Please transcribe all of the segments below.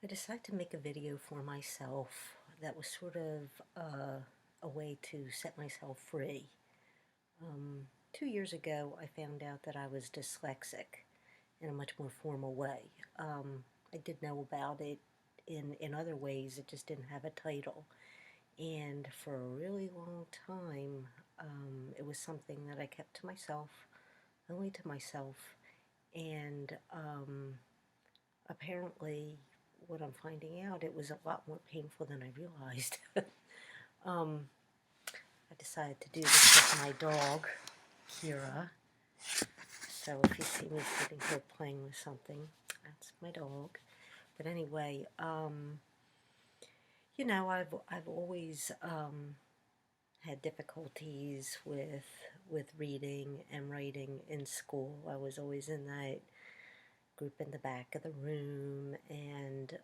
I decided to make a video for myself that was sort of a way to set myself free. 2 years ago, I found out that I was dyslexic in a much more formal way. I did know about it in other ways, it just didn't have a title. And for a really long time, it was something that I kept to myself, only to myself. And apparently, what I'm finding out, it was a lot more painful than I realized. um, I decided to do this with my dog, Kira. So if you see me sitting here playing with something, that's my dog. But anyway, I've always had difficulties with reading and writing in school. I was always in that group in the back of the room and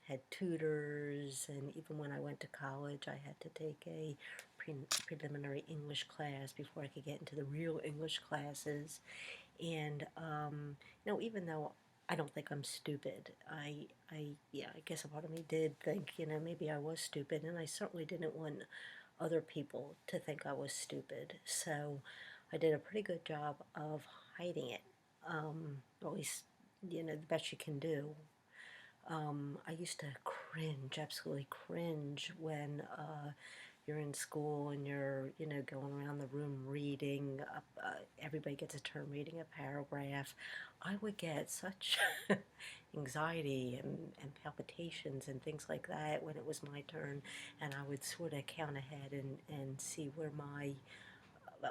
had tutors, and even when I went to college I had to take a preliminary English class before I could get into the real English classes. And even though I don't think I'm stupid, I guess a part of me did think, maybe I was stupid, and I certainly didn't want other people to think I was stupid. So I did a pretty good job of hiding it, or at least, the best you can do. I used to cringe, absolutely cringe, when you're in school and you're, going around the room reading. Everybody gets a turn reading a paragraph. I would get such anxiety and palpitations and things like that when it was my turn, and I would sort of count ahead and see where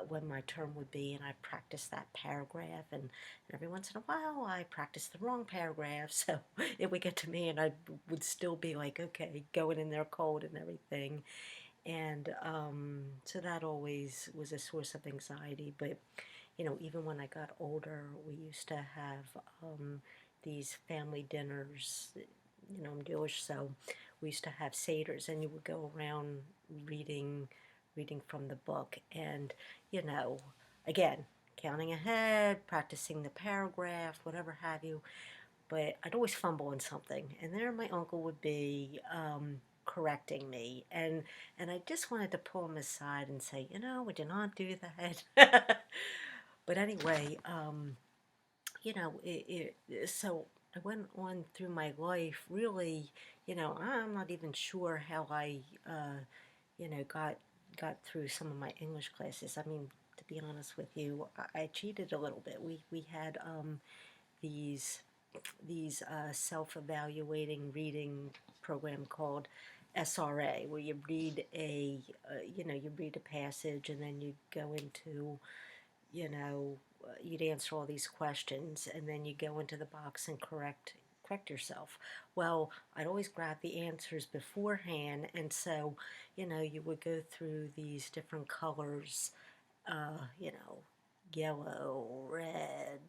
when my turn would be, and I practiced that paragraph, and every once in a while I practiced the wrong paragraph, so it would get to me and I would still be like, okay, going in there cold and everything. And so that always was a source of anxiety. But even when I got older, we used to have these family dinners. I'm Jewish, so we used to have seders, and you would go around reading from the book, and you know, again, counting ahead, practicing the paragraph, whatever have you. But I'd always fumble in something, and there my uncle would be correcting me, and I just wanted to pull him aside and say, would you not do that? But anyway, so I went on through my life really, I'm not even sure how I, got through some of my English classes. I mean, to be honest with you, I cheated a little bit. We had these self-evaluating reading program called SRA, where you read you read a passage, and then you go into, you'd answer all these questions, and then you go into the box and correct yourself. Well, I'd always grab the answers beforehand, and so, you would go through these different colors, uh, you know, yellow, red,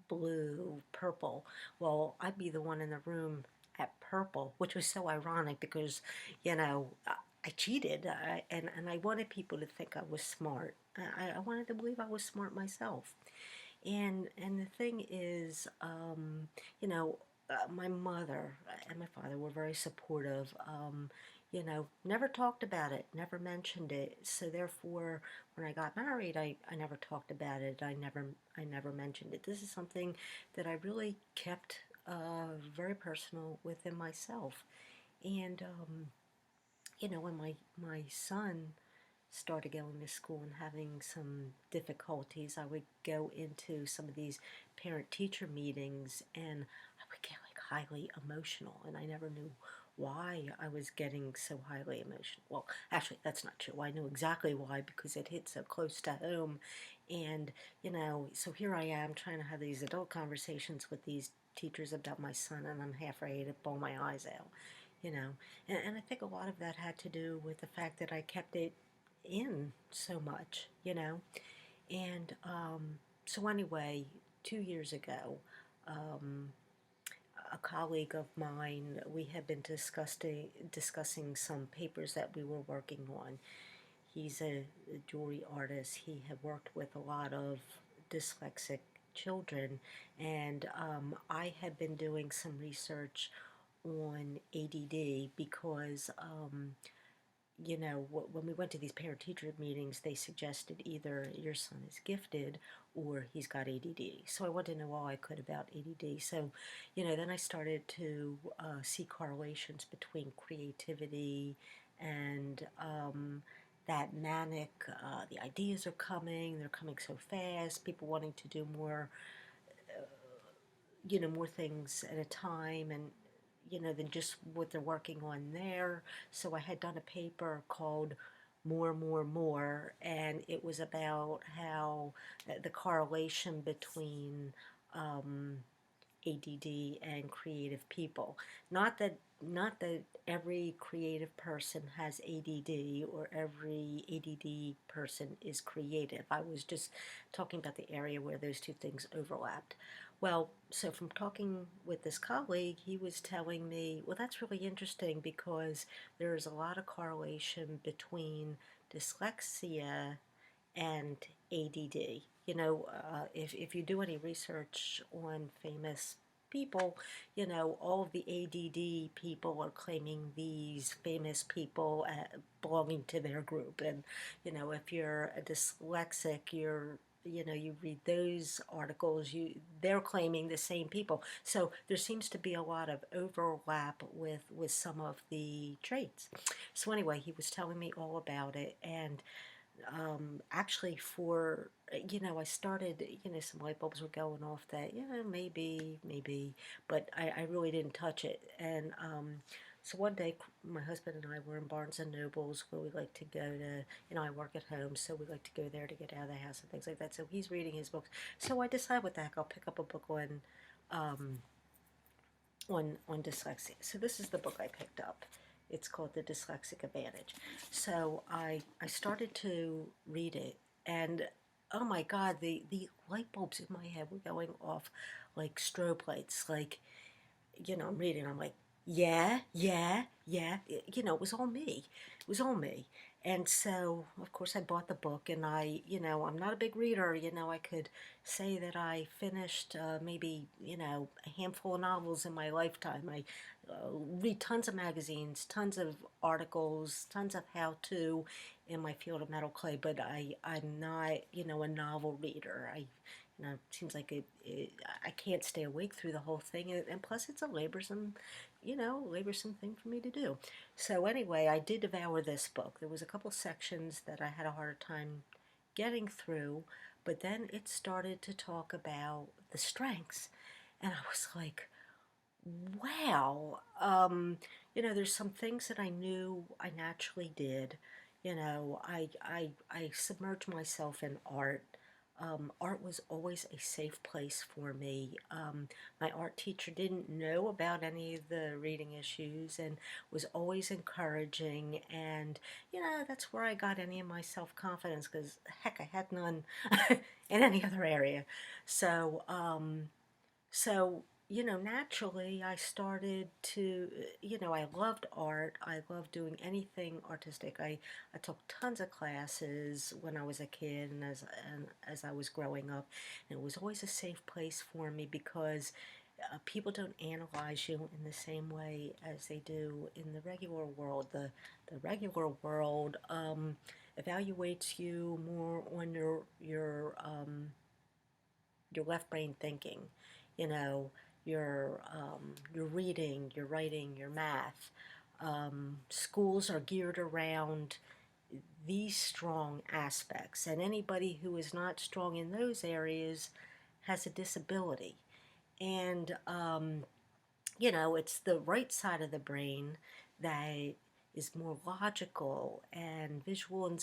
blue, purple. Well, I'd be the one in the room at purple, which was so ironic because, I cheated, and I wanted people to think I was smart. I wanted to believe I was smart myself. And the thing is, my mother and my father were very supportive. Never talked about it, never mentioned it. So therefore, when I got married, I never talked about it. I never mentioned it. This is something that I really kept very personal within myself. And when my son started going to school and having some difficulties, I would go into some of these parent-teacher meetings, and I would get like highly emotional, and I never knew why I was getting so highly emotional. Well, actually, that's not true. I knew exactly why, because it hit so close to home. And, so here I am trying to have these adult conversations with these teachers about my son, and I'm half ready to bawl my eyes out, you know. And I think a lot of that had to do with the fact that I kept it in so much, And so anyway, 2 years ago, um, a colleague of mine, we had been discussing some papers that we were working on. He's a jewelry artist. He had worked with a lot of dyslexic children, and I had been doing some research on ADD because when we went to these parent-teacher meetings, they suggested either your son is gifted or he's got ADD. So I wanted to know all I could about ADD. So, then I started to see correlations between creativity and that manic, the ideas are coming, they're coming so fast, people wanting to do more, more things at a time, and than just what they're working on there. So I had done a paper called More, More, More, and it was about how the correlation between um, ADD and creative people. Not that every creative person has ADD or every ADD person is creative. I was just talking about the area where those two things overlapped. Well, so from talking with this colleague, he was telling me, well, that's really interesting because there's a lot of correlation between dyslexia and ADD. If you do any research on famous people, all of the ADD people are claiming these famous people belonging to their group. And, if you're a dyslexic, you read those articles, they're claiming the same people. So there seems to be a lot of overlap with some of the traits. So anyway, he was telling me all about it, and actually I started, some light bulbs were going off that, maybe, but I really didn't touch it. And so one day, my husband and I were in Barnes and Nobles, where we like to go to, I work at home, so we like to go there to get out of the house and things like that. So he's reading his books. So I decided, what the heck, I'll pick up a book um, on dyslexia. So this is the book I picked up. It's called The Dyslexic Advantage. So I started to read it, and oh my God, the light bulbs in my head were going off like strobe lights. Like, I'm reading, I'm like, yeah, yeah, yeah. It was all me. It was all me. And so, of course, I bought the book, and I'm not a big reader. I could say that I finished maybe, a handful of novels in my lifetime. I read tons of magazines, tons of articles, tons of how-to in my field of metal clay, but I'm not, a novel reader. It seems like I can't stay awake through the whole thing, and plus it's a laborsome thing for me to do. So anyway, I did devour this book. There was a couple sections that I had a harder time getting through, but then it started to talk about the strengths, and I was like, wow. There's some things that I knew I naturally did. I submerged myself in art. Art was always a safe place for me. My art teacher didn't know about any of the reading issues and was always encouraging. And, that's where I got any of my self-confidence, because, heck, I had none in any other area. So, naturally, I started to, I loved art. I loved doing anything artistic. I took tons of classes when I was a kid and as I was growing up. And it was always a safe place for me because people don't analyze you in the same way as they do in the regular world. The regular world evaluates you more on your left brain thinking, you know, your reading, your writing, your math. Schools are geared around these strong aspects, and anybody who is not strong in those areas has a disability. And it's the right side of the brain that is more logical and visual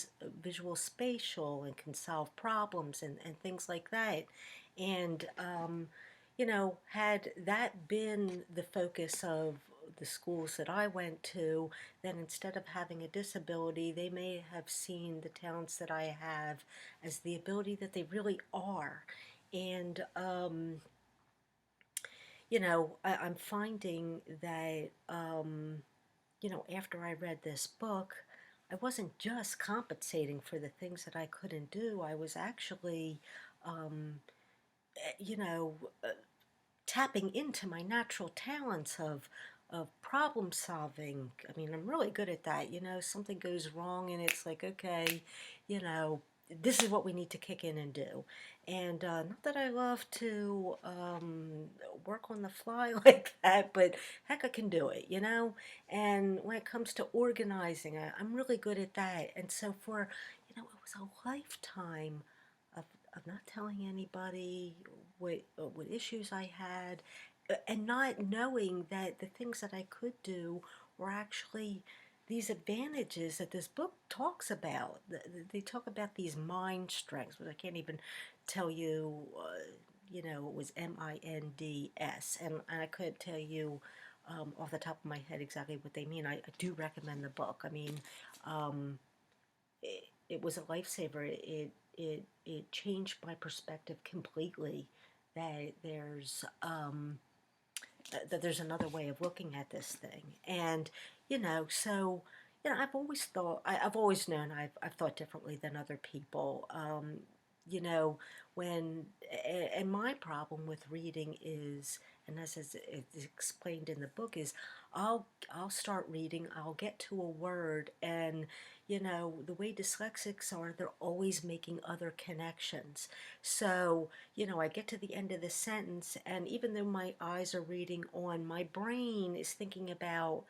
spatial and can solve problems and things like that. And had that been the focus of the schools that I went to, then instead of having a disability, they may have seen the talents that I have as the ability that they really are. And I'm finding that, after I read this book, I wasn't just compensating for the things that I couldn't do. I was actually, um, eh, you know, uh, tapping into my natural talents of of problem solving. I mean, I'm really good at that. Something goes wrong and it's like, okay, you know, this is what we need to kick in and do. And not that I love to work on the fly like that, but heck, I can do it. And when it comes to organizing, I'm really good at that. And so it was a lifetime of, of not telling anybody what issues I had, and not knowing that the things that I could do were actually these advantages that this book talks about. They talk about these mind strengths, but I can't even tell you, it was MINDS, and I couldn't tell you off the top of my head exactly what they mean. I do recommend the book. I mean, um, it was a lifesaver. It changed my perspective completely. That there's another way of looking at this thing. And, so, I've always I've always known I've thought differently than other people. You know, and my problem with reading is, and as it's explained in the book, is I'll start reading, I'll get to a word, and, the way dyslexics are, they're always making other connections. So, I get to the end of the sentence, and even though my eyes are reading on, my brain is thinking about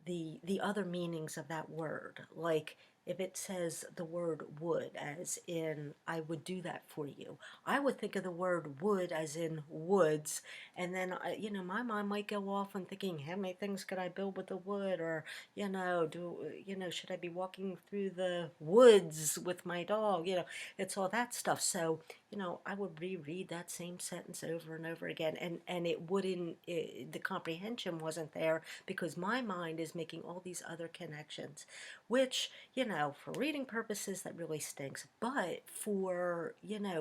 the other meanings of that word. Like if it says the word would, as in I would do that for you, I would think of the word would as in woods, and then my mind might go off on thinking, how many things could I build with the wood, or should I be walking through the woods with my dog? It's all that stuff. So I would reread that same sentence over and over again, and the comprehension wasn't there because my mind is making all these other connections, which, for reading purposes, that really stinks. But for,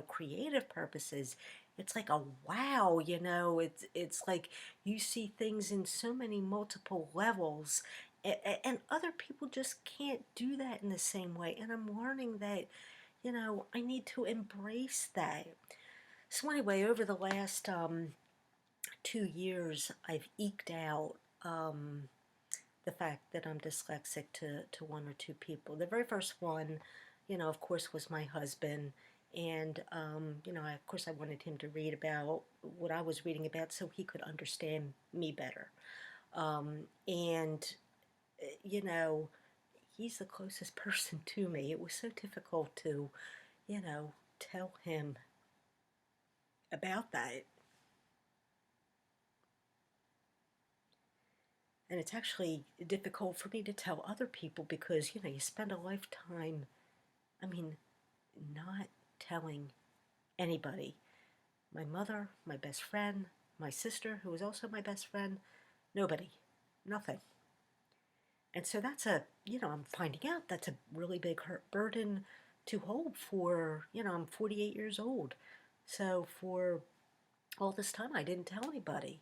creative purposes, it's like a wow, it's like you see things in so many multiple levels, and other people just can't do that in the same way. And I'm learning that, I need to embrace that. So anyway, over the last 2 years, I've eked out the fact that I'm dyslexic to one or two people. The very first one, of course, was my husband. And, of course, I wanted him to read about what I was reading about so he could understand me better. And, you know, he's the closest person to me. It was so difficult to, tell him about that. And it's actually difficult for me to tell other people because, you spend a lifetime, I mean, not telling anybody. My mother, my best friend, my sister, who was also my best friend, nobody, nothing. And so I'm finding out that's a really big burden to hold for, I'm 48 years old. So for all this time, I didn't tell anybody.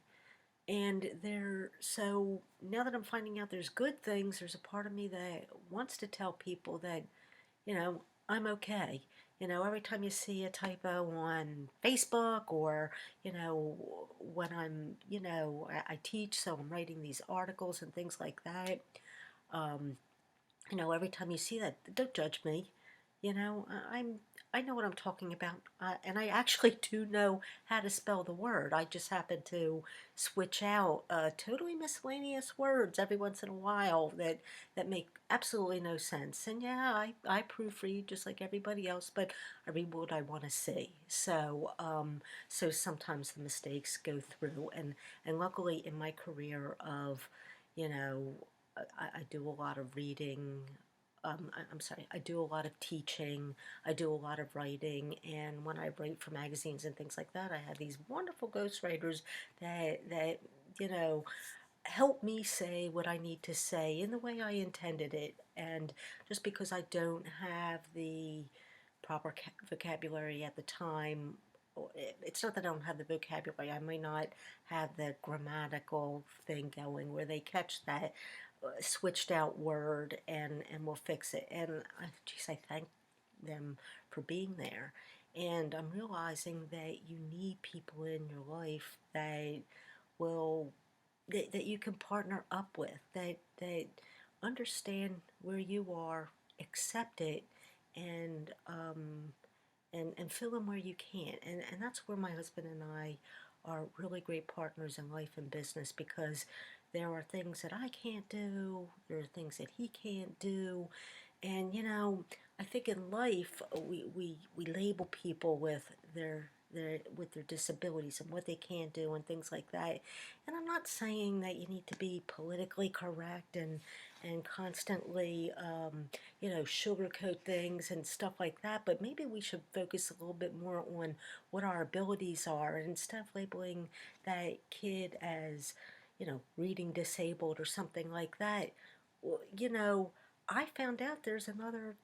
And so now that I'm finding out there's good things, there's a part of me that wants to tell people that, I'm okay. Every time you see a typo on Facebook, or, when I teach, so I'm writing these articles and things like that. Um, every time you see that, don't judge me. I know what I'm talking about, and I actually do know how to spell the word. I just happen to switch out totally miscellaneous words every once in a while that make absolutely no sense. And yeah, I proofread just like everybody else, but I read what I want to see. So sometimes the mistakes go through, and luckily in my career of, you know, I do a lot of reading. I'm sorry, I do a lot of teaching, I do a lot of writing, and when I write for magazines and things like that, I have these wonderful ghostwriters that you know help me say what I need to say in the way I intended it. And just because I don't have the proper vocabulary at the time, it's not that I don't have the vocabulary, I may not have the grammatical thing going where they catch that switched out word and will fix it. And geez, I thank them for being there. And I'm realizing that you need people in your life that will that you can partner up with, that understand where you are, accept it, and and fill in where you can't. And that's where my husband and I are really great partners in life and business, because there are things that I can't do, there are things that he can't do. And I think in life we label people with their disabilities and what they can't do and things like that. And I'm not saying that you need to be politically correct and constantly sugarcoat things and stuff like that, but maybe we should focus a little bit more on what our abilities are, and instead of labeling that kid as reading disabled or something like that. you know I found out there's another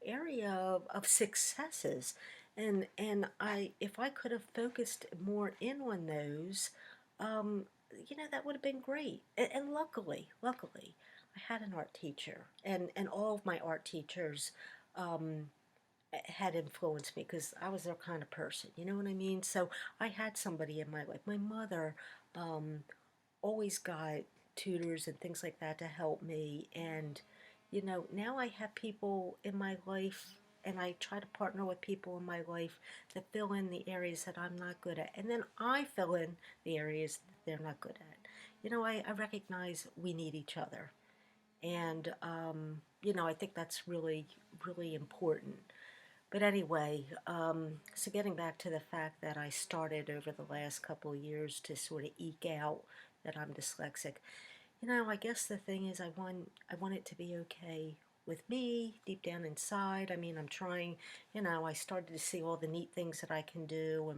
area of successes, and if I could have focused more in on those, um, that would have been great. And luckily, I had an art teacher, and all of my art teachers um, had influenced me because I was their kind of person. You know what I mean? So I had somebody in my life. My mother um, always got tutors and things like that to help me. And, now I have people in my life, and I try to partner with people in my life that fill in the areas that I'm not good at. And then I fill in the areas that they're not good at. I recognize we need each other. And, I think that's really, really important. But anyway, so getting back to the fact that I started over the last couple of years to sort of eke out that I'm dyslexic. I guess the thing is I want it to be okay with me deep down inside. I mean, I'm trying, I started to see all the neat things that I can do,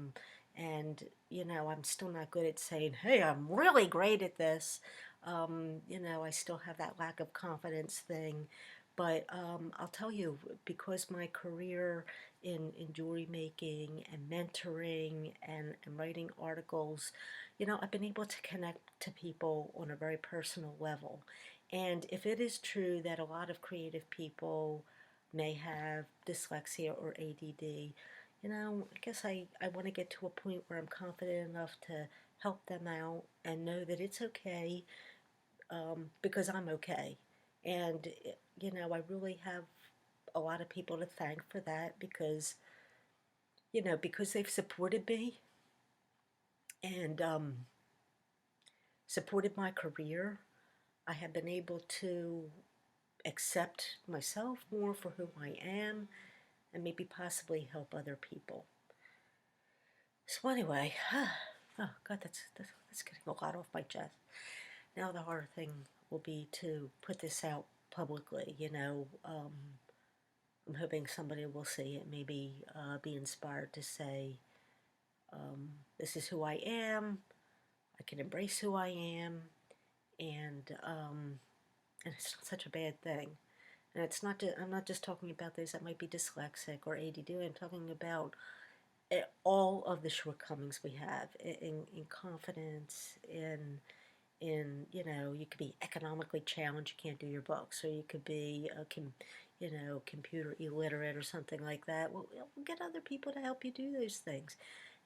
and I'm still not good at saying, "Hey, I'm really great at this." I still have that lack of confidence thing. But I'll tell you, because my career in jewelry making and mentoring and writing articles, I've been able to connect to people on a very personal level. And if it is true that a lot of creative people may have dyslexia or ADD, I guess I want to get to a point where I'm confident enough to help them out and know that it's okay, because I'm okay. And, I really have a lot of people to thank for that, because they've supported me and supported my career. I have been able to accept myself more for who I am and maybe possibly help other people. So anyway, oh God, that's getting a lot off my chest. Now the hard thing will be to put this out publicly. I'm hoping somebody will see it, maybe be inspired to say, this is who I am. I can embrace who I am, and it's not such a bad thing. And it's not. I'm not just talking about those that might be dyslexic or ADD. I'm talking about all of the shortcomings we have in confidence, you could be economically challenged, you can't do your books, or you could be computer illiterate or something like that. Well, we'll get other people to help you do those things,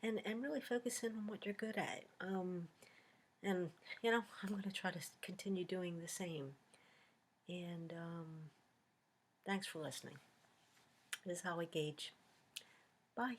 and really focus in on what you're good at. And I'm going to try to continue doing the same. And thanks for listening. This is Holly Gage. Bye.